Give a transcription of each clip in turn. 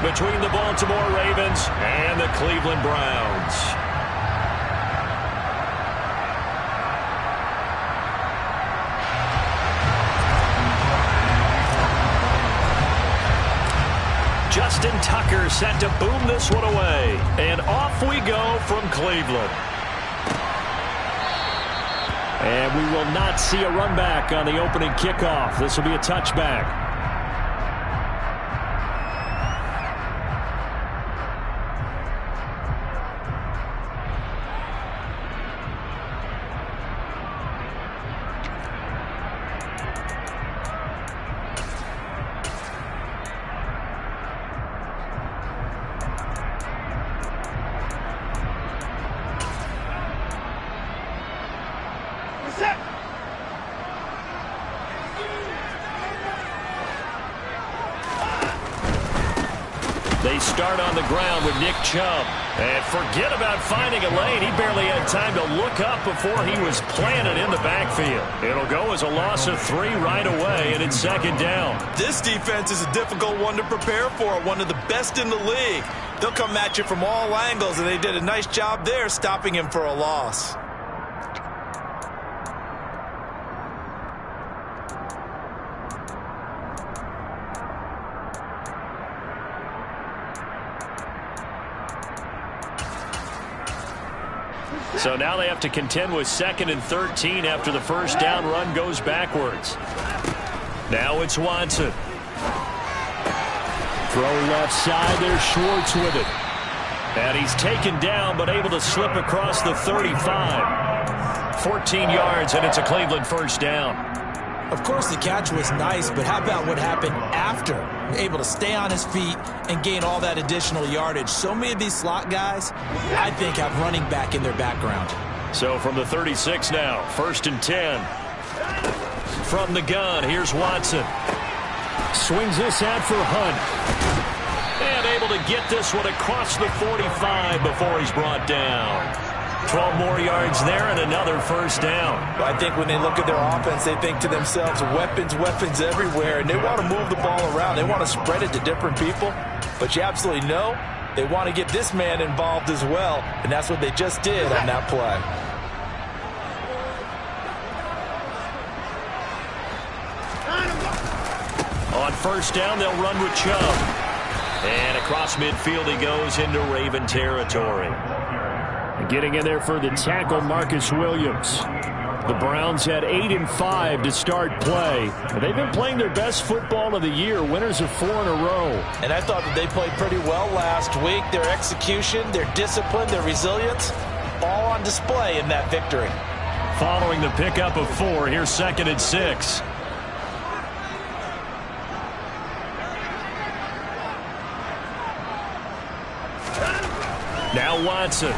between the Baltimore Ravens and the Cleveland Browns. Justin Tucker set to boom this one away. And off we go from Cleveland. And we will not see a run back on the opening kickoff. This will be a touchback. They start on the ground with Nick Chubb. And forget about finding a lane. He barely had time to look up before he was planted in the backfield. It'll go as a loss of 3 right away, and it's second down. This defense is a difficult one to prepare for, one of the best in the league. They'll come at you from all angles, and they did a nice job there stopping him for a loss. So now they have to contend with 2nd and 13 after the first down run goes backwards. Now it's Watson. Throw left side. There's Schwartz with it. And he's taken down but able to slip across the 35. 14 yards, and it's a Cleveland first down. Of course, the catch was nice, but how about what happened after? Able to stay on his feet and gain all that additional yardage. So many of these slot guys, I think, have running back in their background. So from the 36 now, 1st and 10. From the gun, here's Watson. Swings this out for Hunt. And able to get this one across the 45 before he's brought down. 12 more yards there and another first down. I think when they look at their offense, they think to themselves, weapons, weapons everywhere, and they want to move the ball around. They want to spread it to different people, but you absolutely know they want to get this man involved as well, and that's what they just did on that play. On first down, they'll run with Chubb. And across midfield he goes into Raven territory. Getting in there for the tackle, Marcus Williams. The Browns had 8-5 to start play. They've been playing their best football of the year, winners of 4 in a row. And I thought that they played pretty well last week. Their execution, their discipline, their resilience, all on display in that victory. Following the pickup of 4, here's 2nd and 6. Now Watson.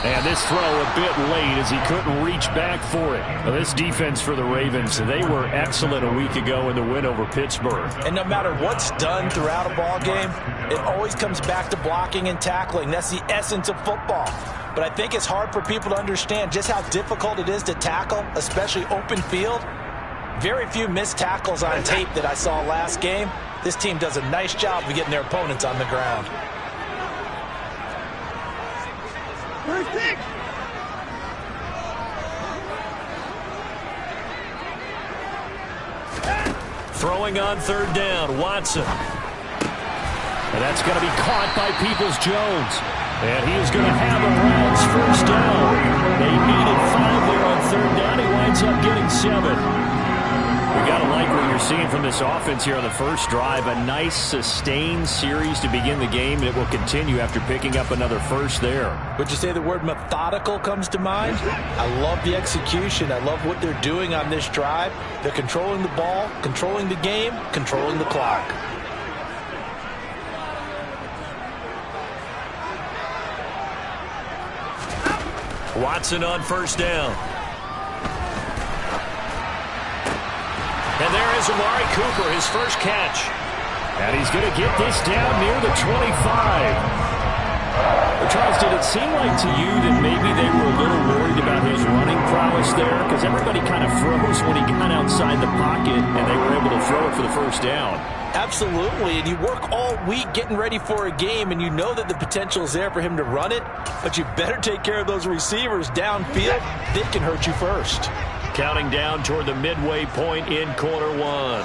And this throw a bit late as he couldn't reach back for it. Now this defense for the Ravens, they were excellent a week ago in the win over Pittsburgh. And no matter what's done throughout a ball game, it always comes back to blocking and tackling. That's the essence of football. But I think it's hard for people to understand just how difficult it is to tackle, especially open field. Very few missed tackles on tape that I saw last game. This team does a nice job of getting their opponents on the ground. Throwing on 3rd down, Watson. And that's going to be caught by Peoples-Jones. And he is going to have a Browns first down. They needed 5 there on 3rd down. He winds up getting 7. We got to like what you're seeing from this offense here on the first drive. A nice, sustained series to begin the game, and it will continue after picking up another first there. Would you say the word methodical comes to mind? I love the execution. I love what they're doing on this drive. They're controlling the ball, controlling the game, controlling the clock. Watson on first down. And there is Amari Cooper, his first catch. And he's going to get this down near the 25. Charles, did it seem like to you that maybe they were a little worried about his running prowess there? Because everybody kind of froze when he got outside the pocket, and they were able to throw it for the first down. Absolutely, and you work all week getting ready for a game, and you know that the potential is there for him to run it, but you better take care of those receivers downfield. They can hurt you first. Counting down toward the midway point in quarter one.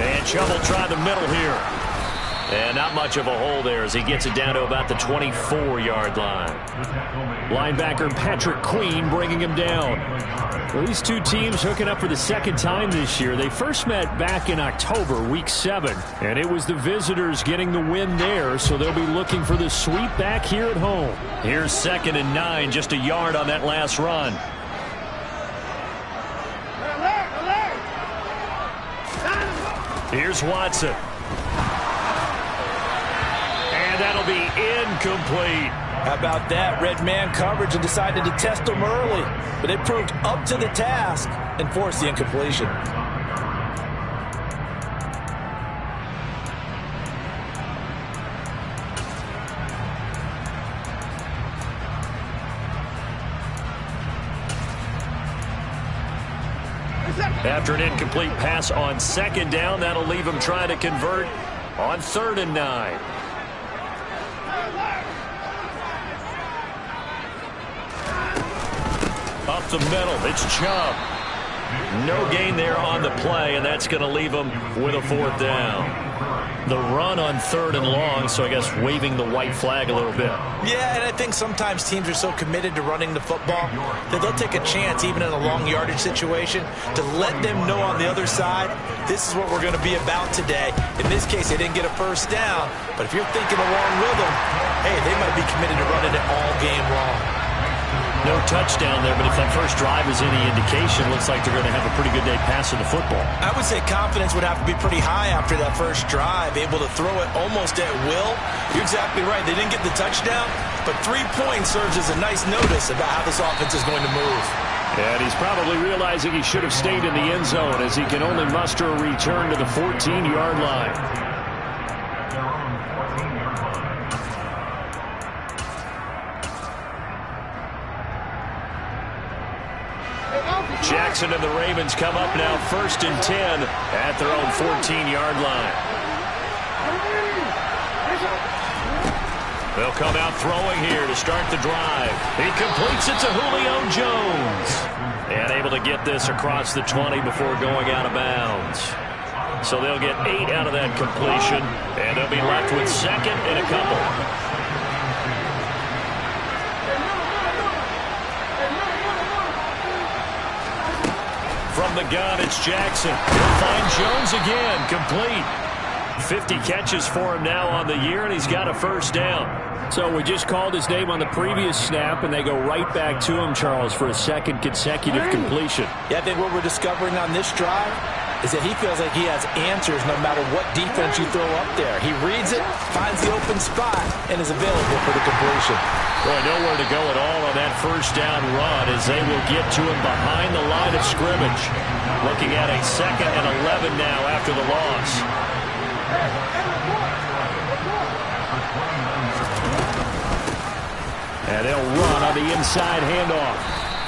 And Chubb will try the middle here. And not much of a hole there as he gets it down to about the 24-yard line. Linebacker Patrick Queen bringing him down. Well, these two teams hooking up for the second time this year. They first met back in October, week 7. And it was the visitors getting the win there, so they'll be looking for the sweep back here at home. Here's 2nd and 9, just a yard on that last run. Here's Watson. And that'll be incomplete. How about that? Red man coverage and decided to test them early. But it proved up to the task and forced the incompletion. After an incomplete pass on 2nd down, that'll leave him trying to convert on 3rd and 9. Up the middle, it's Chubb. No gain there on the play, and that's going to leave him with a 4th down. The run on 3rd and long, so I guess waving the white flag a little bit. Yeah, and I think sometimes teams are so committed to running the football that they'll take a chance, even in a long yardage situation, to let them know on the other side, this is what we're going to be about today. In this case, they didn't get a 1st down, but if you're thinking along with them, hey, they might be committed to running it all game long. No touchdown there, but if that first drive is any indication, looks like they're going to have a pretty good day passing the football. I would say confidence would have to be pretty high after that first drive, able to throw it almost at will. You're exactly right. They didn't get the touchdown, but 3 points serves as a nice notice about how this offense is going to move. And he's probably realizing he should have stayed in the end zone as he can only muster a return to the 14-yard line. Jackson and the Ravens come up now 1st and 10 at their own 14-yard line. They'll come out throwing here to start the drive. He completes it to Julio Jones. And able to get this across the 20 before going out of bounds. So they'll get 8 out of that completion, and they'll be left with 2nd and a couple. From the gun, it's Jackson. He'll find Jones again, complete. 50 catches for him now on the year, and he's got a 1st down. So we just called his name on the previous snap, and they go right back to him, Charles, for a 2nd consecutive completion. Yeah, I think what we're discovering on this drive is that he feels like he has answers no matter what defense you throw up there. He reads it, finds the open spot, and is available for the completion. Boy, nowhere to go at all on that 1st down run as they will get to him behind the line of scrimmage. Looking at a 2nd and 11 now after the loss. And they'll run on the inside handoff.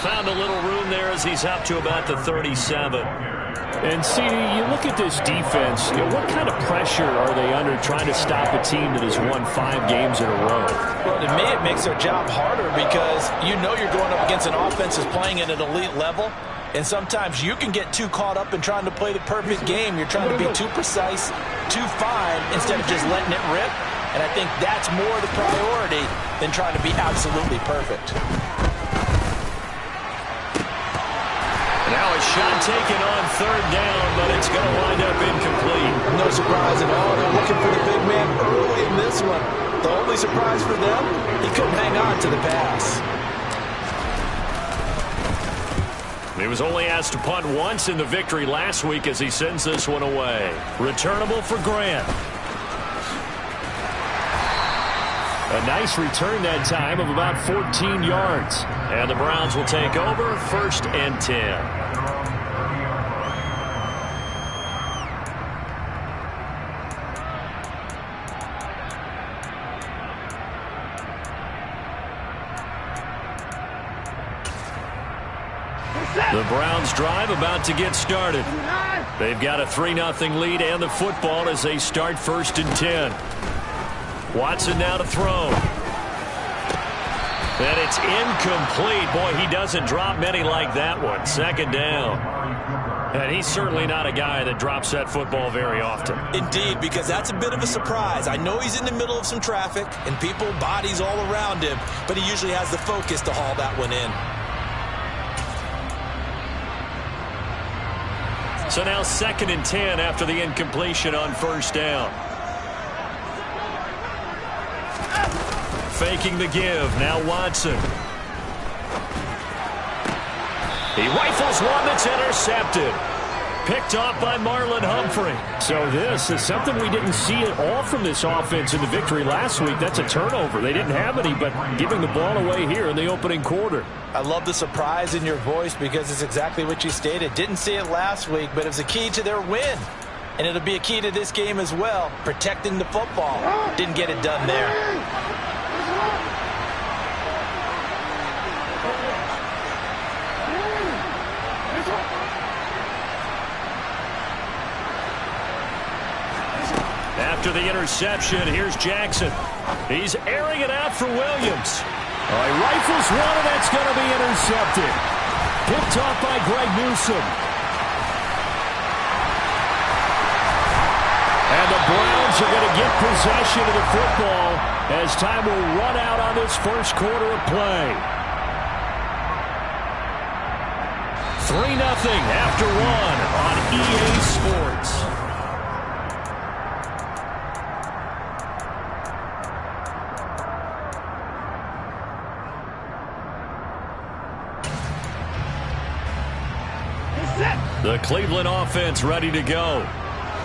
Found a little room there as he's up to about the 37. And, CD, you look at this defense, what kind of pressure are they under trying to stop a team that has won 5 games in a row? Well, to me, it makes their job harder because you know you're going up against an offense that's playing at an elite level, and sometimes you can get too caught up in trying to play the perfect game. You're trying to be too precise, too fine, instead of just letting it rip. And I think that's more the priority than trying to be absolutely perfect. Now a shot taken on 3rd down, but it's going to wind up incomplete. No surprise at all. They're looking for the big man early in this one. The only surprise for them, he couldn't hang on to the pass. He was only asked to punt once in the victory last week as he sends this one away. Returnable for Grant. A nice return that time of about 14 yards. And the Browns will take over 1st and 10. The Browns drive about to get started. They've got a 3-0 lead and the football as they start 1st and 10. Watson now to throw. And it's incomplete. Boy, he doesn't drop many like that one. 2nd down. And he's certainly not a guy that drops that football very often. Indeed, because that's a bit of a surprise. I know he's in the middle of some traffic and people, bodies all around him, but he usually has the focus to haul that one in. So now 2nd and 10 after the incompletion on 1st down. Faking the give. Now Watson. He rifles one that's intercepted. Picked off by Marlon Humphrey. So this is something we didn't see at all from this offense in the victory last week. That's a turnover. They didn't have any, but giving the ball away here in the opening quarter. I love the surprise in your voice because it's exactly what you stated. Didn't see it last week, but it was a key to their win. And it'll be a key to this game as well, protecting the football. Didn't get it done there. After the interception, here's Jackson. He's airing it out for Williams. He rifles one, and that's going to be intercepted. Picked off by Greg Newsome. And the Browns are going to get possession of the football as time will run out on this 1st quarter of play. 3-0 after 1 on EA Sports. The Cleveland offense ready to go.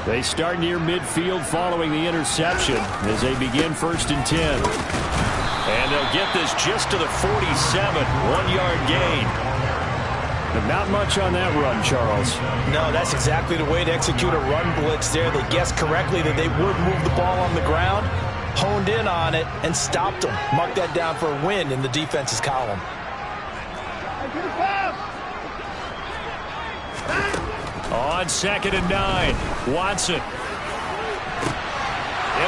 They start near midfield following the interception as they begin 1st and 10. And they'll get this just to the 47, 1-yard gain. But not much on that run, Charles. No, that's exactly the way to execute a run blitz there. They guessed correctly that they would move the ball on the ground, honed in on it, and stopped them. Mark that down for a win in the defense's column. On 2nd and 9, Watson. And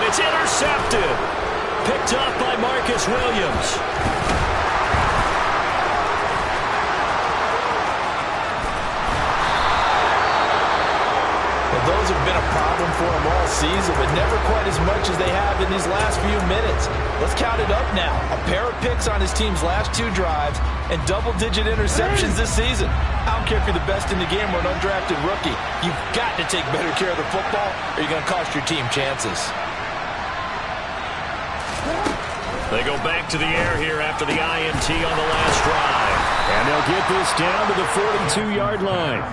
it's intercepted. Picked off by Marcus Williams. Well, those have been a problem for them all season, but never quite as much as they have in these last few minutes. Let's count it up now. A pair of picks on his team's last 2 drives and double-digit interceptions this season. I don't care if you're the best in the game or an undrafted rookie. You've got to take better care of the football or you're going to cost your team chances. They go back to the air here after the INT on the last drive. And they'll get this down to the 42-yard line.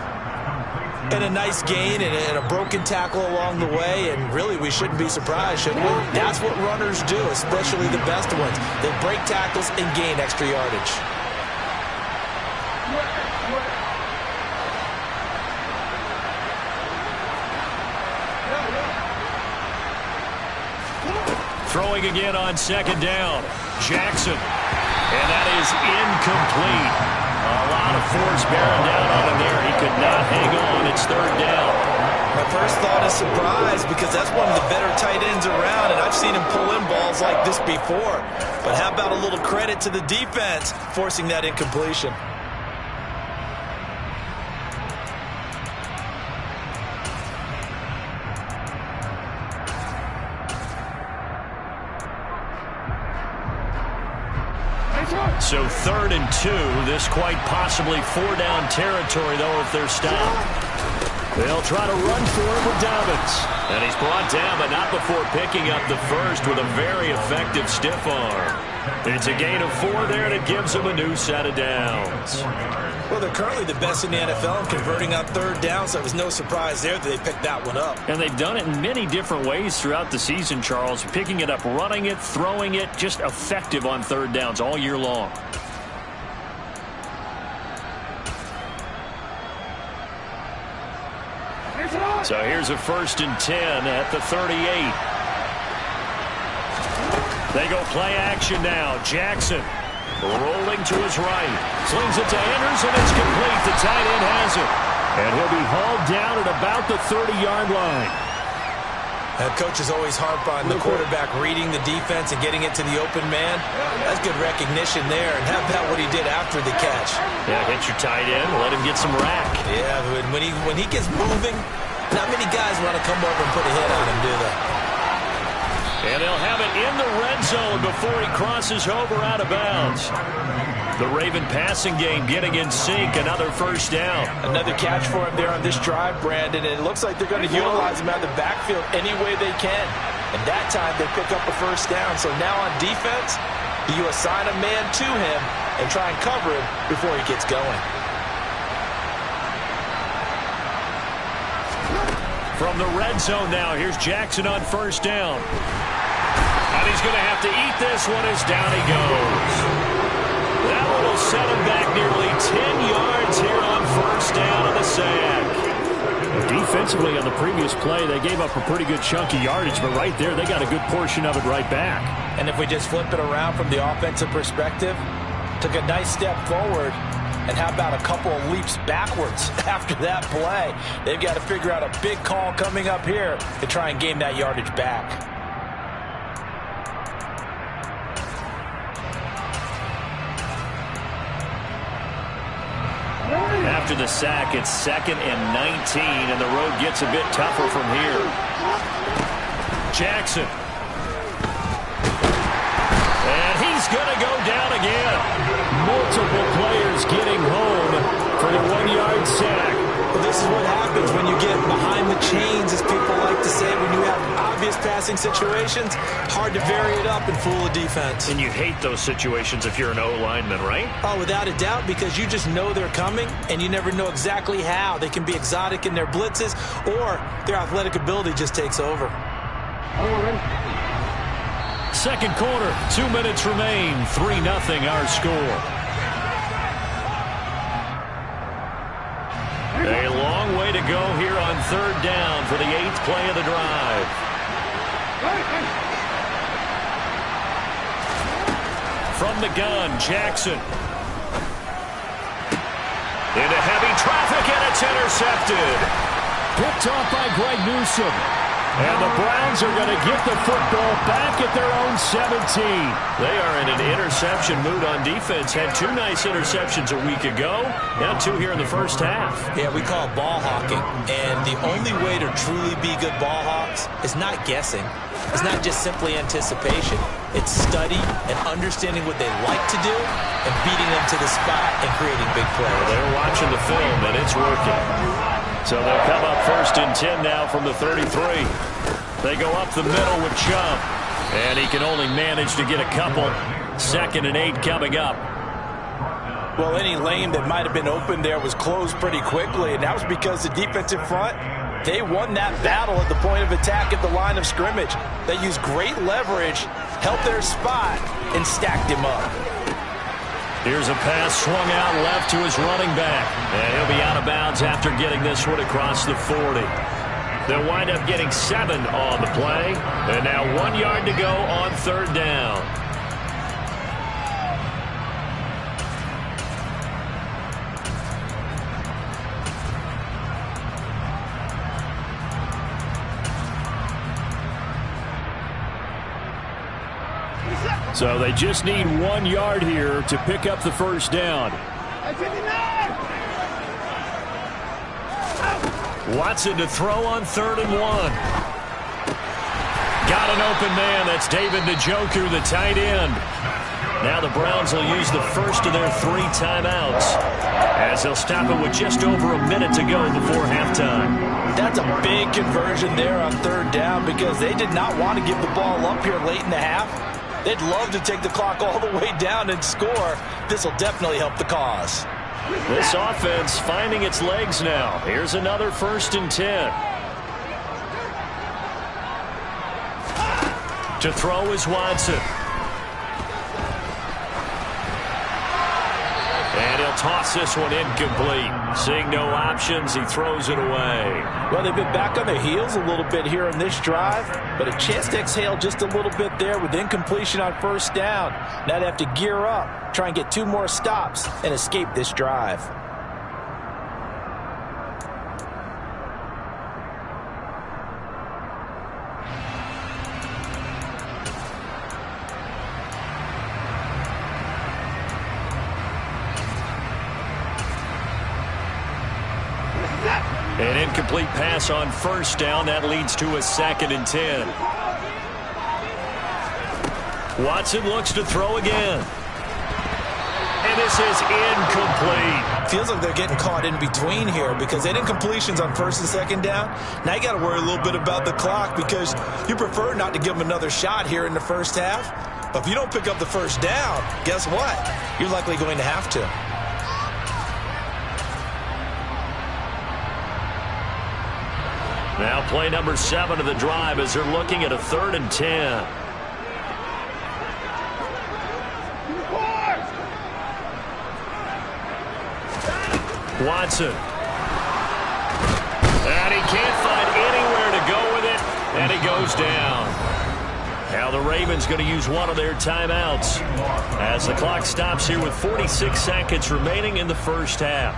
And a nice gain and a broken tackle along the way, and really we shouldn't be surprised, should we? That's what runners do, especially the best ones. They break tackles and gain extra yardage. Throwing again on 2nd down. Jackson. And that is incomplete. A lot of force bearing down on him there. He could not hang on. It's 3rd down. My first thought is surprise because that's one of the better tight ends around, and I've seen him pull in balls like this before. But how about a little credit to the defense forcing that incompletion? So 3rd and 2. This quite possibly 4-down territory, though, if they're stopped. They'll try to run for it with Dobbins. And he's brought down, but not before picking up the first with a very effective stiff arm. It's a gain of 4 there, and it gives them a new set of downs. Well, they're currently the best in the NFL in converting on 3rd down, so it was no surprise there that they picked that one up. And they've done it in many different ways throughout the season, Charles. Picking it up, running it, throwing it, just effective on 3rd downs all year long. So here's a 1st and 10 at the 38. They go play action now. Jackson. Rolling to his right. Slings it to Anderson. It's complete. The tight end has it. And he'll be hauled down at about the 30-yard line. Coaches always harp on the quarterback reading the defense and getting it to the open man. That's good recognition there. And how about what he did after the catch? Yeah, hit your tight end. Let him get some rack. Yeah, when he gets moving, not many guys want to come over and put a hit on him, do they? And they'll have it in the red zone before he crosses over out of bounds. The Raven passing game getting in sync. Another first down. Another catch for him there on this drive, Brandon. And it looks like they're going to utilize him out of the backfield any way they can. And that time they pick up a first down. So now on defense, you assign a man to him and try and cover him before he gets going. From the red zone now, here's Jackson on first down. And he's going to have to eat this one as down he goes. That one will set him back nearly 10 yards here on first down on the sack. Defensively on the previous play, they gave up a pretty good chunk of yardage, but right there, they got a good portion of it right back. And if we just flip it around from the offensive perspective, took a nice step forward, and how about a couple of leaps backwards after that play? They've got to figure out a big call coming up here to try and gain that yardage back. After the sack, it's 2nd and 19, and the road gets a bit tougher from here. Jackson. And he's going to go down again. Multiple players getting home for the 1-yard sack. Well, this is what happens when you get behind the chains, as people like to say, when you have obvious passing situations. Hard to vary it up and fool a defense. And you hate those situations if you're an O-lineman, right? Oh, without a doubt, because you just know they're coming, and you never know exactly how. They can be exotic in their blitzes, or their athletic ability just takes over. Second quarter, 2 minutes remain. 3-0 our score. A long way to go here on third down for the 8th play of the drive. From the gun, Jackson. Into heavy traffic, and it's intercepted. Picked off by Greg Newsome. And the Browns are going to get the football back at their own 17. They are in an interception mood on defense. Had 2 nice interceptions a week ago. Now 2 here in the first half. Yeah, we call it ball hawking. And the only way to truly be good ball hawks is not guessing. It's not just simply anticipation. It's study and understanding what they like to do and beating them to the spot and creating big plays. They're watching the film, and it's working. So they'll come up 1st and 10 now from the 33. They go up the middle with Chubb. And he can only manage to get a couple. 2nd and 8 coming up. Well, any lane that might have been open there was closed pretty quickly, and that was because the defensive front, they won that battle at the point of attack at the line of scrimmage. They used great leverage, held their spot, and stacked him up. Here's a pass swung out left to his running back. And he'll be out of bounds after getting this one across the 40. They'll wind up getting 7 on the play. And now 1 yard to go on third down. So they just need 1 yard here to pick up the first down. Watson to throw on 3rd and 1. Got an open man. That's David Njoku, the tight end. Now the Browns will use the first of their 3 timeouts as they'll stop it with just over a minute to go before halftime. That's a big conversion there on 3rd down because they did not want to give the ball up here late in the half. They'd love to take the clock all the way down and score. This will definitely help the cause. This offense finding its legs now. Here's another 1st and 10. To throw is Watson. And he'll toss this one incomplete. Seeing no options, he throws it away. Well, they've been back on their heels a little bit here in this drive, but a chance to exhale just a little bit there with incompletion on first down. Now they have to gear up, try and get 2 more stops, and escape this drive. An incomplete pass on first down. That leads to a 2nd and 10. Watson looks to throw again. And this is incomplete. Feels like they're getting caught in between here because they didn't completions on first and second down. Now you got to worry a little bit about the clock because you prefer not to give them another shot here in the first half. But if you don't pick up the first down, guess what? You're likely going to have to. Now play number 7 of the drive as they're looking at a 3rd and 10. Watson. And he can't find anywhere to go with it, and he goes down. Now the Ravens going to use one of their timeouts as the clock stops here with 46 seconds remaining in the first half.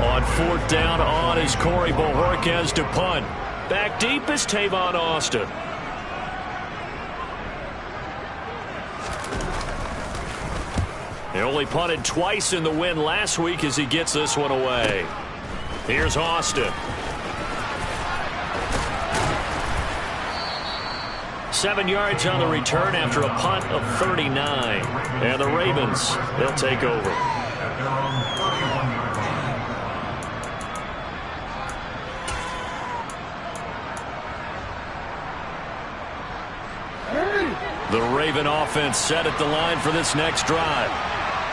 On 4th down, on is Corey Bojorquez to punt. Back deep is Tavon Austin. He only punted twice in the win last week as he gets this one away. Here's Austin. 7 yards on the return after a punt of 39. And the Ravens, they'll take over. The Raven offense set at the line for this next drive.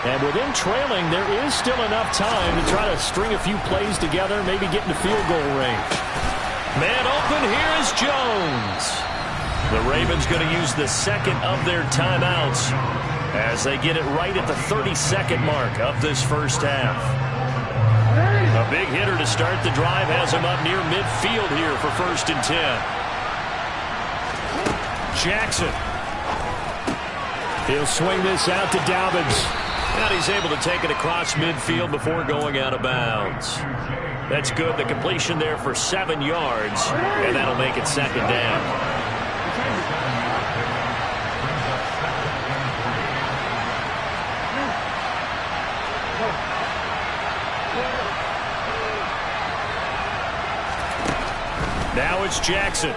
And with them trailing, there is still enough time to try to string a few plays together, maybe get into field goal range. Man open, here is Jones. The Ravens going to use the 2nd of their timeouts as they get it right at the 32nd mark of this first half. A big hitter to start the drive has him up near midfield here for 1st and 10. Jackson. He'll swing this out to Dobbins. And he's able to take it across midfield before going out of bounds. That's good. The completion there for 7 yards, and that'll make it 2nd down. Now it's Jackson.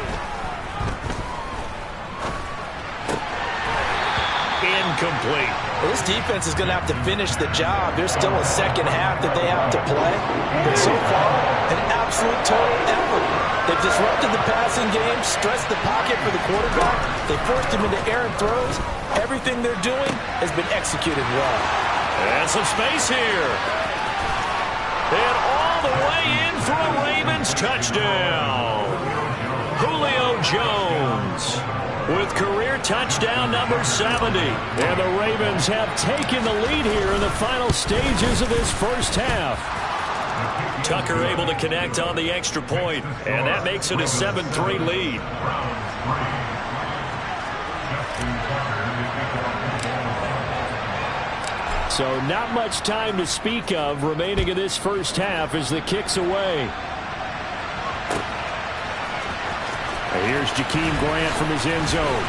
Incomplete. Well, this defense is going to have to finish the job. There's still a second half that they have to play. But so far, an absolute total effort. They've disrupted the passing game, stressed the pocket for the quarterback. They forced him into errant throws. Everything they're doing has been executed well. And some space here. And all the way in for a Ravens touchdown. Julio Jones with career touchdown number 70. And the Ravens have taken the lead here in the final stages of this first half. Tucker able to connect on the extra point, and that makes it a 7-3 lead. So not much time to speak of remaining in this first half as the kick's away. Here's Jakeem Grant from his end zone.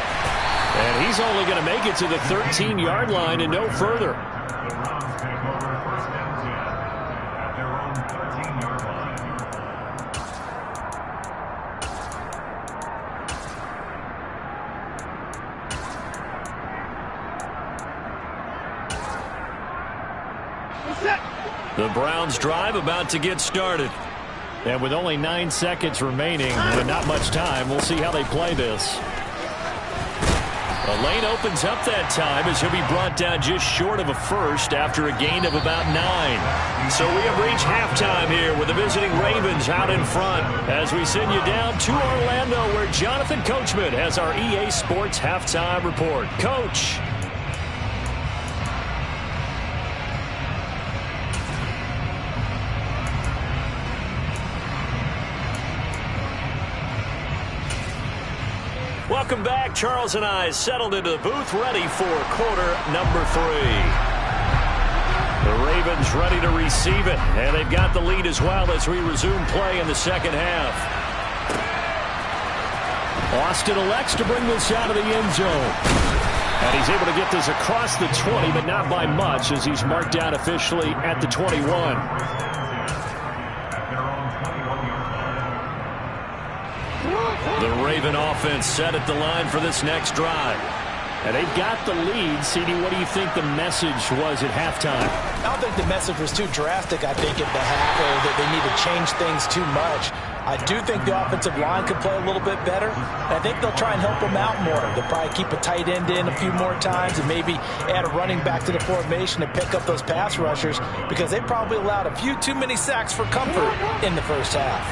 And he's only going to make it to the 13-yard line and no further. The Browns drive about to get started. And with only 9 seconds remaining and not much time, we'll see how they play this. The lane opens up that time as he'll be brought down just short of a first after a gain of about 9. So we have reached halftime here with the visiting Ravens out in front as we send you down to Orlando where Jonathan Coachman has our EA Sports Halftime Report. Coach. Welcome back. Charles and I settled into the booth, ready for quarter number 3. The Ravens ready to receive it, and they've got the lead as well as we resume play in the second half. Austin elects to bring this out of the end zone. And he's able to get this across the 20, but not by much as he's marked down officially at the 21. The Raven offense set at the line for this next drive. And they've got the lead. CD, what do you think the message was at halftime? I don't think the message was too drastic, I think, at the half, or that they need to change things too much. I do think the offensive line could play a little bit better. And I think they'll try and help them out more. They'll probably keep a tight end in a few more times and maybe add a running back to the formation to pick up those pass rushers because they probably allowed a few too many sacks for comfort in the first half.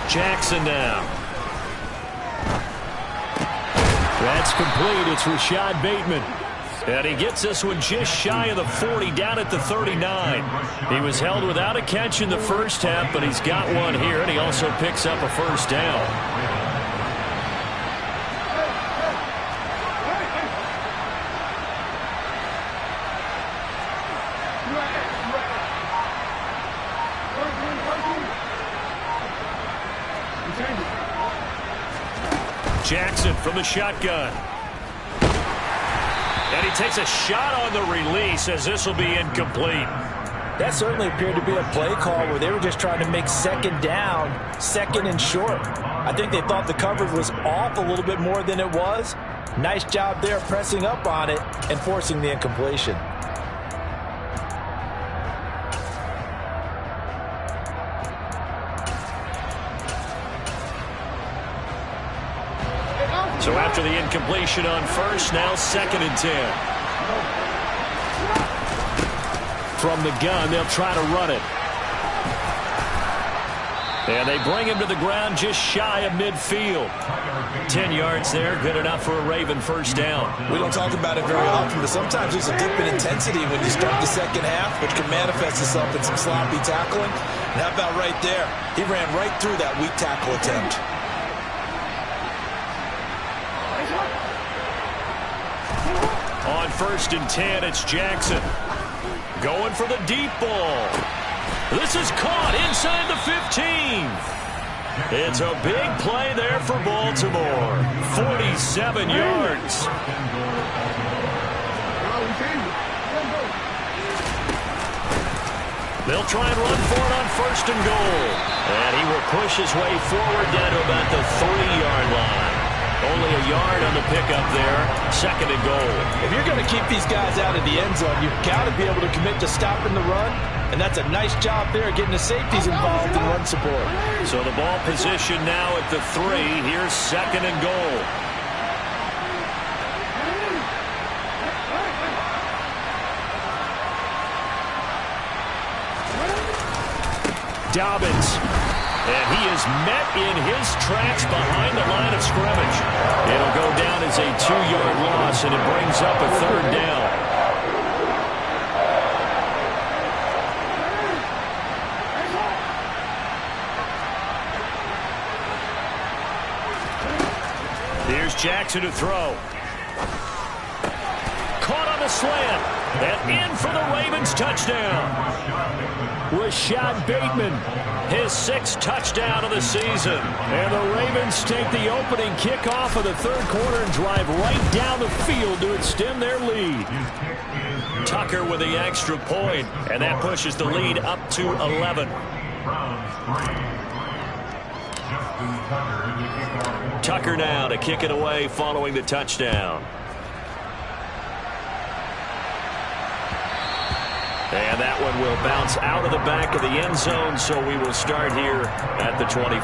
Jackson now. That's complete. It's Rashad Bateman. And he gets this one just shy of the 40, down at the 39. He was held without a catch in the first half, but he's got one here, and he also picks up a first down. Jackson from the shotgun. And he takes a shot on the release as this will be incomplete. That certainly appeared to be a play call where they were just trying to make second down, second and short. I think they thought the coverage was off a little bit more than it was. Nice job there pressing up on it and forcing the incompletion. So after the incompletion on first, now 2nd and 10. From the gun, they'll try to run it. And they bring him to the ground just shy of midfield. 10 yards there, good enough for a Raven first down. We don't talk about it very often, but sometimes there's a dip in intensity when you start the second half, which can manifest itself in some sloppy tackling. And how about right there? He ran right through that weak tackle attempt. On 1st and 10, it's Jackson. Going for the deep ball. This is caught inside the 15. It's a big play there for Baltimore. 47 yards. They'll try and run for it on 1st and goal. And he will push his way forward down to about the 3-yard line. Only a yard on the pickup there. 2nd and goal. If you're going to keep these guys out of the end zone, you've got to be able to commit to stopping the run. And that's a nice job there getting the safeties involved in run support. So the ball position now at the 3. Here's 2nd and goal. Dobbins. And he is met in his tracks behind the line of scrimmage. It'll go down as a 2-yard loss, and it brings up a 3rd down. Here's Jackson to throw. Caught on the slant. And in for the Ravens touchdown. Rashad Bateman, his 6th touchdown of the season. And the Ravens take the opening kickoff of the 3rd quarter and drive right down the field to extend their lead. Tucker with the extra point, and that pushes the lead up to 11. Tucker now to kick it away following the touchdown. And that one will bounce out of the back of the end zone, so we will start here at the 25.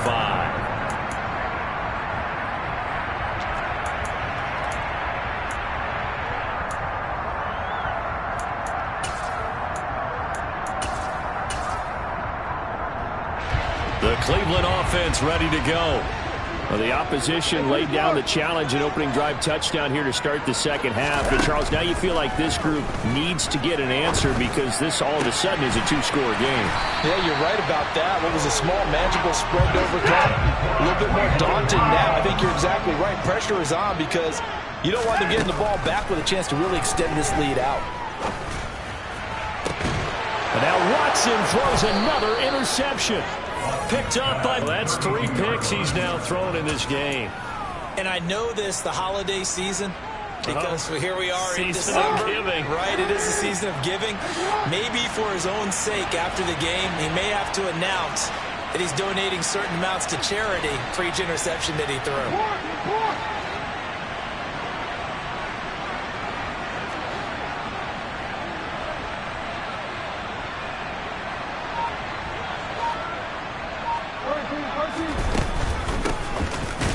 The Cleveland offense ready to go. Well, the opposition laid down the challenge and opening drive touchdown here to start the second half. But, Charles, now you feel like this group needs to get an answer because this all of a sudden is a two-score game. Yeah, you're right about that. What was a small, manageable spread to overcome, a little bit more daunting now. I think you're exactly right. Pressure is on because you don't want them getting the ball back with a chance to really extend this lead out. And now Watson throws another interception. Picked up by... That's 3 picks he's now thrown in this game. And I know this, the holiday season, because here we are in Season of December. giving. Right, it is the season of giving. Maybe for his own sake after the game, he may have to announce that he's donating certain amounts to charity for each interception that he threw.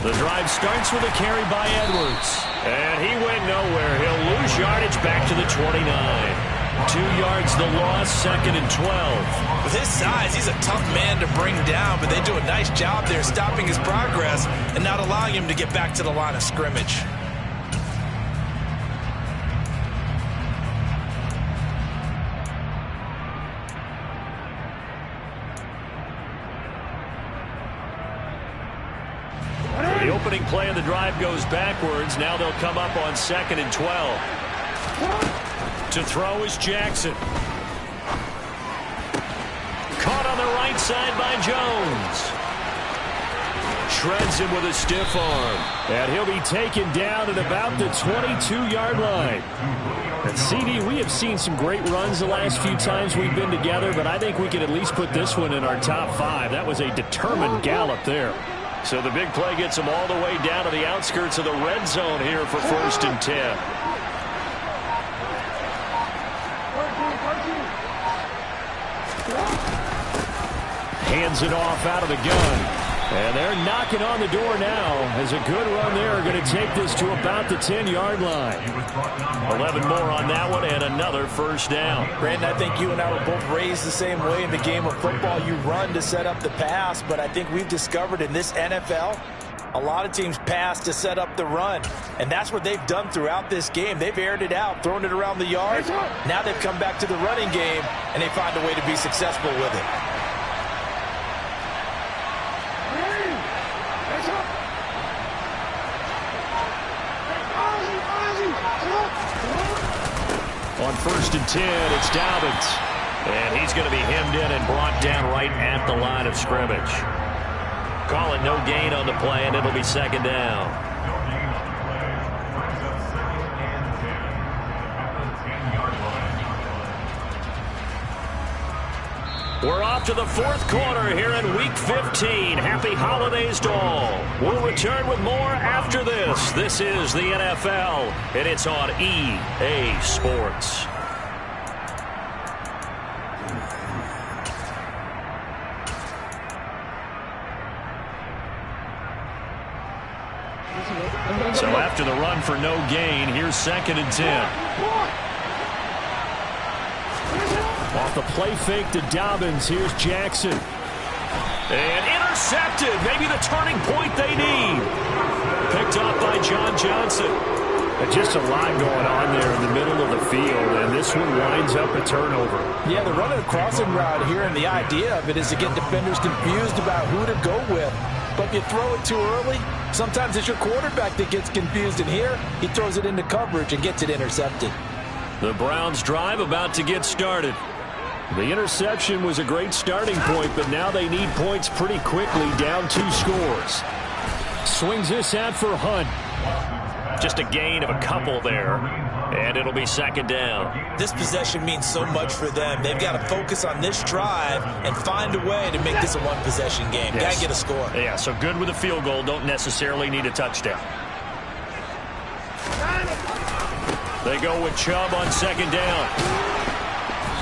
The drive starts with a carry by Edwards. And he went nowhere. He'll lose yardage back to the 29. 2 yards the loss, 2nd and 12. With his size, he's a tough man to bring down, but they do a nice job there stopping his progress and not allowing him to get back to the line of scrimmage. The opening play of the drive goes backwards. Now they'll come up on 2nd and 12. To throw is Jackson. Caught on the right side by Jones. Shreds him with a stiff arm. And he'll be taken down at about the 22-yard line. And CD, we have seen some great runs the last few times we've been together, but I think we can at least put this one in our top 5. That was a determined gallop there. So the big play gets them all the way down to the outskirts of the red zone here for 1st and 10. Hands it off out of the gun. And they're knocking on the door now as a good run there are going to take this to about the 10-yard line. 11 more on that one and another 1st down. Brandon, I think you and I were both raised the same way in the game of football. You run to set up the pass, but I think we've discovered in this NFL, a lot of teams pass to set up the run. And that's what they've done throughout this game. They've aired it out, thrown it around the yard. Now they've come back to the running game, and they find a way to be successful with it. On 1st and 10, it's Dobbins. And he's going to be hemmed in and brought down right at the line of scrimmage. Call it no gain on the play, and it'll be 2nd down. We're off to the 4th quarter here in Week 15. Happy holidays to all. We'll return with more after this. This is the NFL, and it's on EA Sports. So after the run for no gain, here's 2nd and 10. Off the play fake to Dobbins. Here's Jackson. And intercepted. Maybe the turning point they need. Picked up by John Johnson. Just a lot going on there in the middle of the field, and this one winds up a turnover. Yeah, they're running a crossing route here, and the idea of it is to get defenders confused about who to go with. But if you throw it too early, sometimes it's your quarterback that gets confused, and here he throws it into coverage and gets it intercepted. The Browns drive about to get started. The interception was a great starting point, but now they need points pretty quickly, down 2 scores. Swings this out for Hunt. Just a gain of a couple there, and it'll be 2nd down. This possession means so much for them. They've got to focus on this drive and find a way to make this a one-possession game. Yes. Got to get a score. Yeah, so good with a field goal. Don't necessarily need a touchdown. They go with Chubb on 2nd down.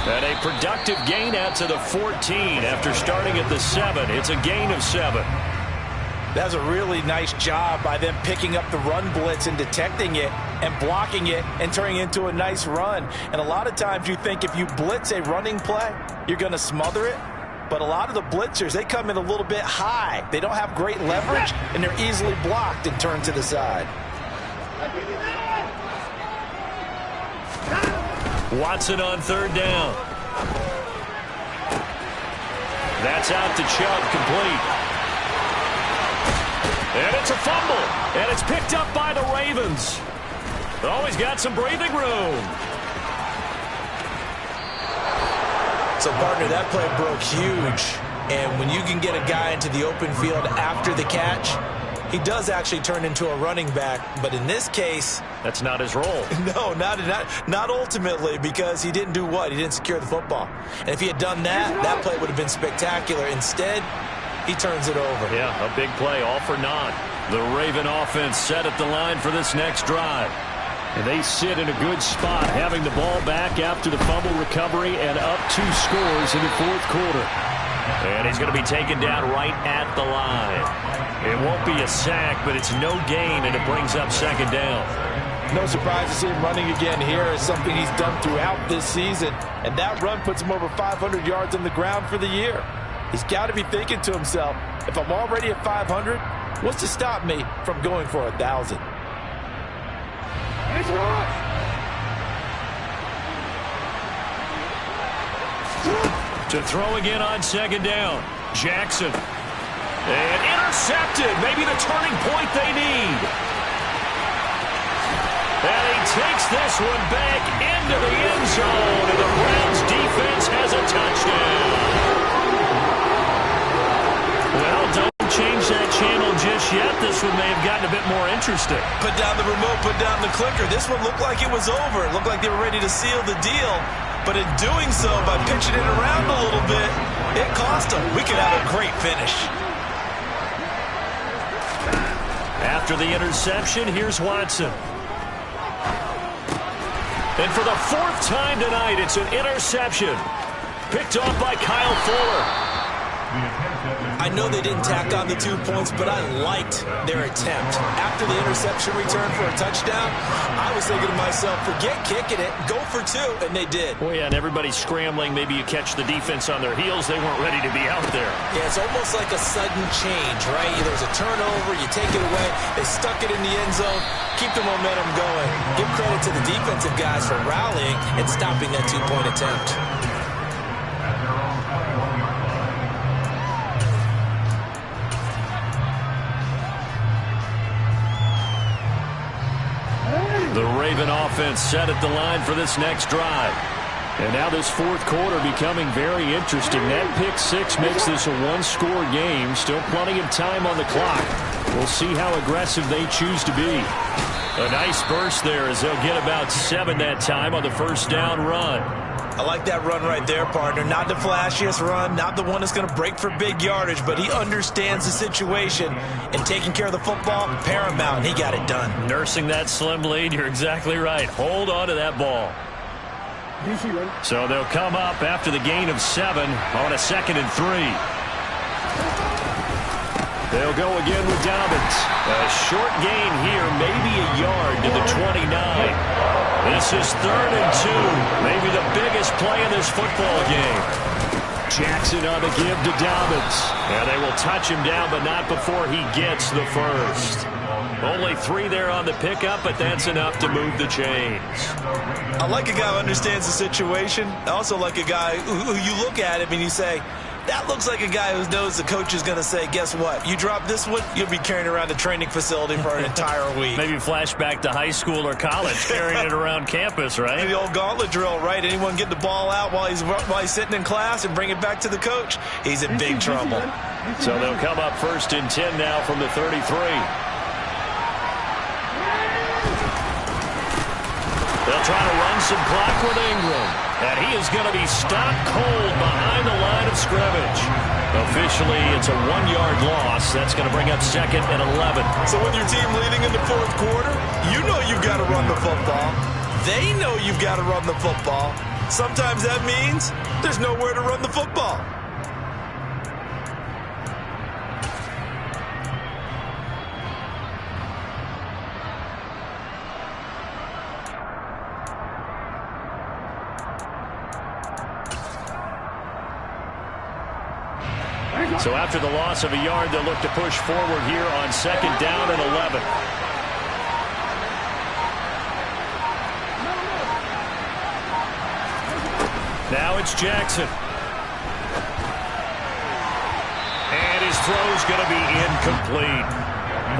And a productive gain out to the 14 after starting at the 7. It's a gain of 7. That's a really nice job by them picking up the run blitz and detecting it and blocking it and turning it into a nice run. And a lot of times you think if you blitz a running play, you're going to smother it. But a lot of the blitzers, they come in a little bit high. They don't have great leverage, and they're easily blocked and turned to the side. Watson on third down. That's out to Chubb, complete. And it's a fumble. And it's picked up by the Ravens. Oh, he's got some breathing room. So, partner, that play broke huge. And when you can get a guy into the open field after the catch, he does actually turn into a running back. But in this case, that's not his role. No, not ultimately, because he didn't do what? He didn't secure the football. And if he had done that, that play would have been spectacular. Instead, he turns it over. Yeah, a big play, all for naught. The Raven offense set at the line for this next drive. And they sit in a good spot, having the ball back after the fumble recovery and up 2 scores in the fourth quarter. And he's going to be taken down right at the line. It won't be a sack, but it's no gain, and it brings up second down. No surprise to see him running again here. It's something he's done throughout this season. And that run puts him over 500 yards on the ground for the year. He's got to be thinking to himself, if I'm already at 500, what's to stop me from going for 1,000? To throw again on second down. Jackson. And intercepted. Maybe the turning point they need. And he takes this one back into the end zone. And the Browns defense has a touchdown. Well, don't change that channel just yet. This one may have gotten a bit more interesting. Put down the remote, put down the clicker. This one looked like it was over. It looked like they were ready to seal the deal. But in doing so, by pitching it around a little bit, it cost them. We could have a great finish. After the interception, here's Watson. And for the 4th time tonight, it's an interception. Picked off by Kyle Fuller. I know they didn't tack on the 2 points, but I liked their attempt. After the interception return for a touchdown, I was thinking to myself, forget kicking it, go for 2, and they did. Well, yeah, and everybody's scrambling. Maybe you catch the defense on their heels. They weren't ready to be out there. Yeah, it's almost like a sudden change, right? There's a turnover, you take it away, they stuck it in the end zone, keep the momentum going. Give credit to the defensive guys for rallying and stopping that 2-point attempt. The Raven offense set at the line for this next drive. And now this fourth quarter becoming very interesting. That pick 6 makes this a 1-score game. Still plenty of time on the clock. We'll see how aggressive they choose to be. A nice burst there as they'll get about 7 that time on the first down run. I like that run right there, partner. Not the flashiest run, not the one that's going to break for big yardage, but he understands the situation, and taking care of the football, paramount, and he got it done. Nursing that slim lead, you're exactly right. Hold on to that ball. So they'll come up after the gain of 7 on a 2nd and 3. They'll go again with Dobbins. A short gain here, maybe a yard to the 29. This is 3rd and 2. Maybe the biggest play in this football game. Jackson on the give to Dobbins. Yeah, they will touch him down, but not before he gets the first. Only 3 there on the pickup, but that's enough to move the chains. I like a guy who understands the situation. I also like a guy who you look at him and you say, that looks like a guy who knows the coach is going to say, guess what? You drop this one, you'll be carrying around the training facility for an entire week. Maybe flashback to high school or college, carrying it around campus, right? The old gauntlet drill, right? Anyone get the ball out while he's sitting in class and bring it back to the coach? He's in big trouble. So they'll come up 1st and 10 now from the 33. They'll try to run some clock with Ingram. And he is going to be stopped cold behind the line of scrimmage. Officially, it's a 1-yard loss. That's going to bring up 2nd and 11. So with your team leading in the fourth quarter, you know you've got to run the football. They know you've got to run the football. Sometimes that means there's nowhere to run the football. So after the loss of a yard, they'll look to push forward here on 2nd down and 11. Now it's Jackson. And his throw's going to be incomplete.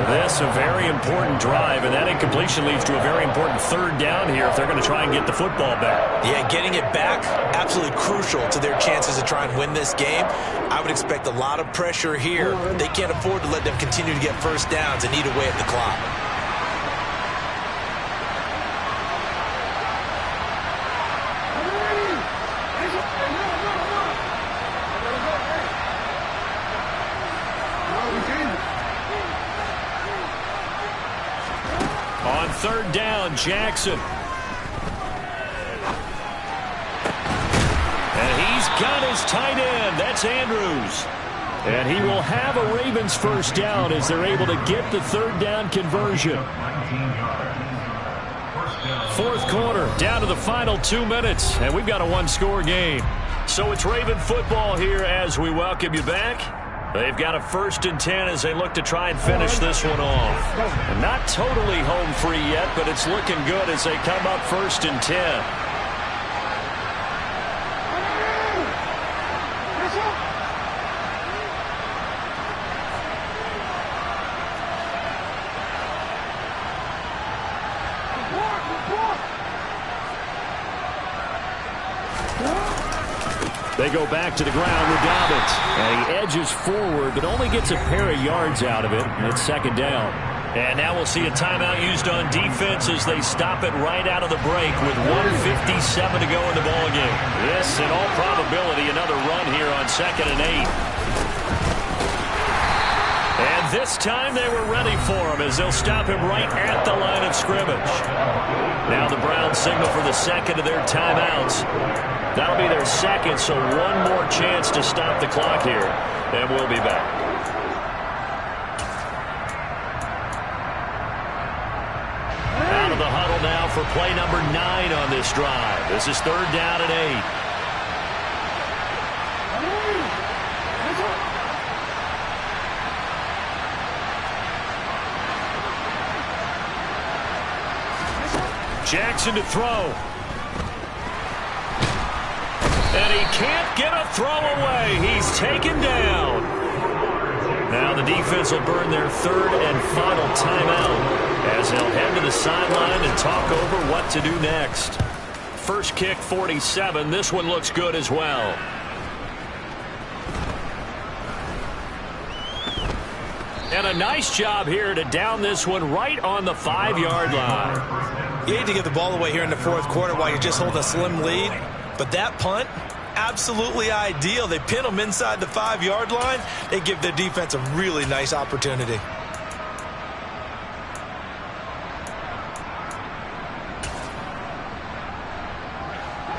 This a very important drive, and that incompletion leads to a very important 3rd down here if they're going to try and get the football back. Yeah, getting it back, absolutely crucial to their chances to try and win this game. I would expect a lot of pressure here. They can't afford to let them continue to get first downs and eat away at the clock. On 3rd down, Jackson. And he's got his tight end. That's Andrews. And he will have a Ravens first down as they're able to get the 3rd down conversion. 4th quarter, down to the final 2 minutes, and we've got a one-score game. So it's Raven football here as we welcome you back. They've got a 1st and 10 as they look to try and finish this one off. And not totally home free yet, but it's looking good as they come up 1st and 10. They go back to the ground with Dobbins. And he edges forward, but only gets a pair of yards out of it. And it's 2nd down. And now we'll see a timeout used on defense as they stop it right out of the break with 1:57 to go in the ballgame. This, in all probability, another run here on 2nd and 8. And this time they were ready for him as they'll stop him right at the line of scrimmage. Now the Browns signal for the 2nd of their timeouts. That'll be their 2nd, so one more chance to stop the clock here, and we'll be back. Out of the huddle now for play number 9 on this drive. This is 3rd down and 8. Jackson to throw. And he can't get a throw away. He's taken down. Now the defense will burn their 3rd and final timeout as they'll head to the sideline and talk over what to do next. First kick, 47. This one looks good as well. And a nice job here to down this one right on the 5-yard line. You hate to give the ball away here in the 4th quarter while you're just holding a slim lead. But that punt, absolutely ideal. They pin them inside the 5-yard line. They give their defense a really nice opportunity.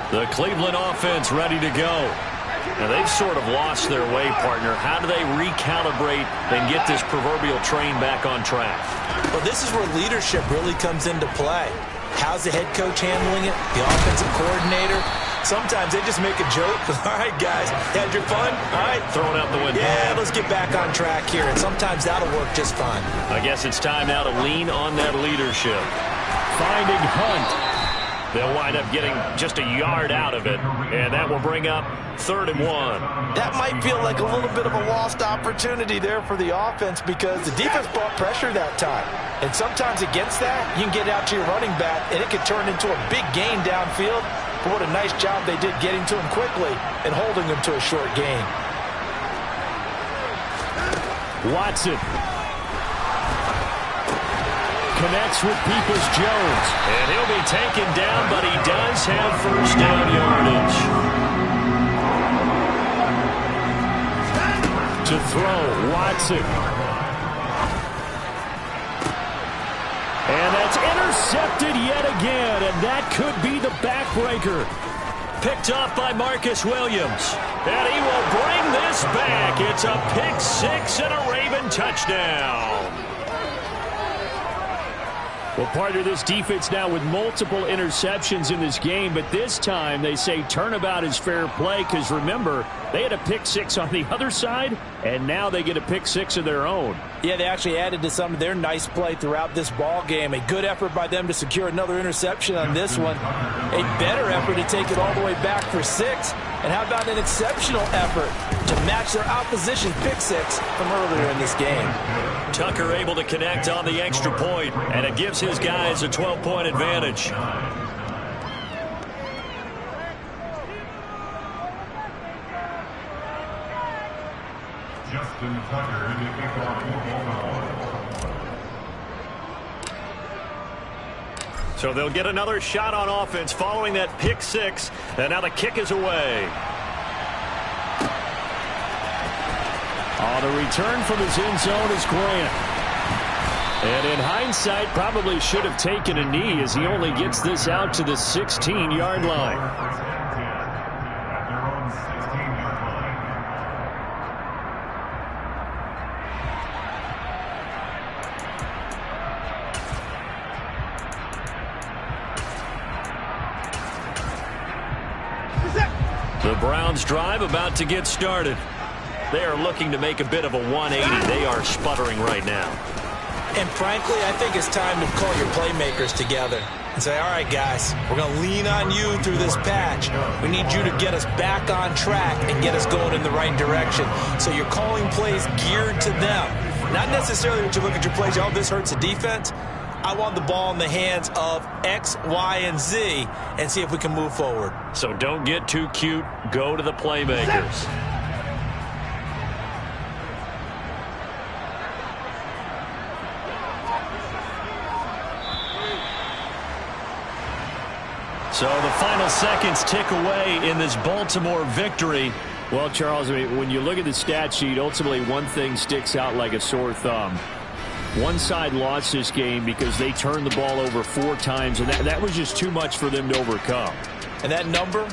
The Cleveland offense ready to go. Now they've sort of lost their way, partner. How do they recalibrate and get this proverbial train back on track? Well, this is where leadership really comes into play. How's the head coach handling it? The offensive coordinator? Sometimes they just make a joke. All right, guys, had your fun? All right. Throw it out the window. Yeah, let's get back on track here. And sometimes that'll work just fine. I guess it's time now to lean on that leadership. Finding Hunt. They'll wind up getting just a yard out of it, and that will bring up 3rd and 1. That might feel like a little bit of a lost opportunity there for the offense because the defense brought pressure that time. And sometimes against that, you can get out to your running back, and it could turn into a big gain downfield. But what a nice job they did getting to him quickly and holding him to a short gain. Watson connects with Peoples-Jones. And he'll be taken down, but he does have first down yardage. To throw, Watson. And that's intercepted yet again, and that could be the backbreaker. Picked off by Marcus Williams. And he will bring this back. It's a pick 6 and a Raven touchdown. Well, partner, this defense now with multiple interceptions in this game, but this time they say turnabout is fair play because, remember, they had a pick six on the other side, and now they get a pick six of their own. Yeah, they actually added to some of their nice play throughout this ball game. A good effort by them to secure another interception on this one. A better effort to take it all the way back for 6. And how about an exceptional effort to match their opposition pick six from earlier in this game? Tucker able to connect on the extra point, and it gives his guys a 12-point advantage. So they'll get another shot on offense following that pick six, and now the kick is away. The return from his end zone is Grant. And in hindsight, probably should have taken a knee as he only gets this out to the 16-yard line. The Browns drive about to get started. They are looking to make a bit of a 180. They are sputtering right now. And frankly, I think it's time to call your playmakers together and say, all right, guys, we're going to lean on you through this patch. We need you to get us back on track and get us going in the right direction. So you're calling plays geared to them. Not necessarily that you look at your plays, oh, this hurts the defense. I want the ball in the hands of X, Y, and Z and see if we can move forward. So don't get too cute. Go to the playmakers. So the final seconds tick away in this Baltimore victory. Well, Charles, I mean, when you look at the stat sheet, ultimately one thing sticks out like a sore thumb. One side lost this game because they turned the ball over 4 times, and that was just too much for them to overcome. And that number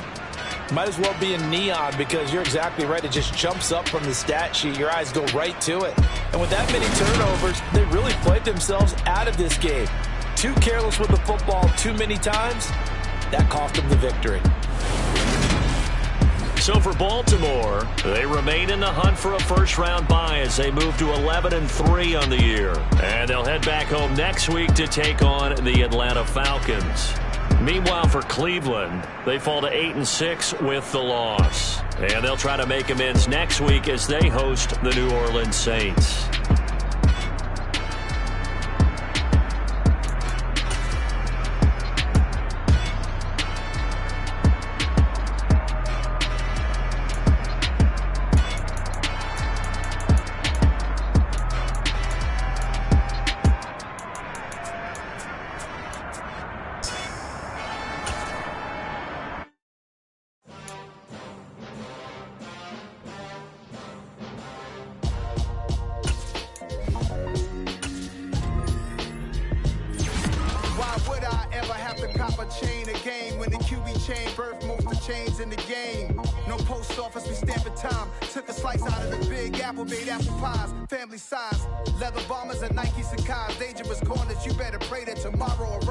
might as well be in neon because you're exactly right. It just jumps up from the stat sheet. Your eyes go right to it. And with that many turnovers, they really played themselves out of this game. Too careless with the football too many times. That cost them the victory. So for Baltimore, they remain in the hunt for a first-round bye as they move to 11-3 on the year. And they'll head back home next week to take on the Atlanta Falcons. Meanwhile, for Cleveland, they fall to 8-6 with the loss. And they'll try to make amends next week as they host the New Orleans Saints. In the game, no post office, we stamping time. Took a slice out of the big apple, made apple pies, family size, leather bombers and Nike Sacai's, dangerous corners. You better pray that tomorrow arrives.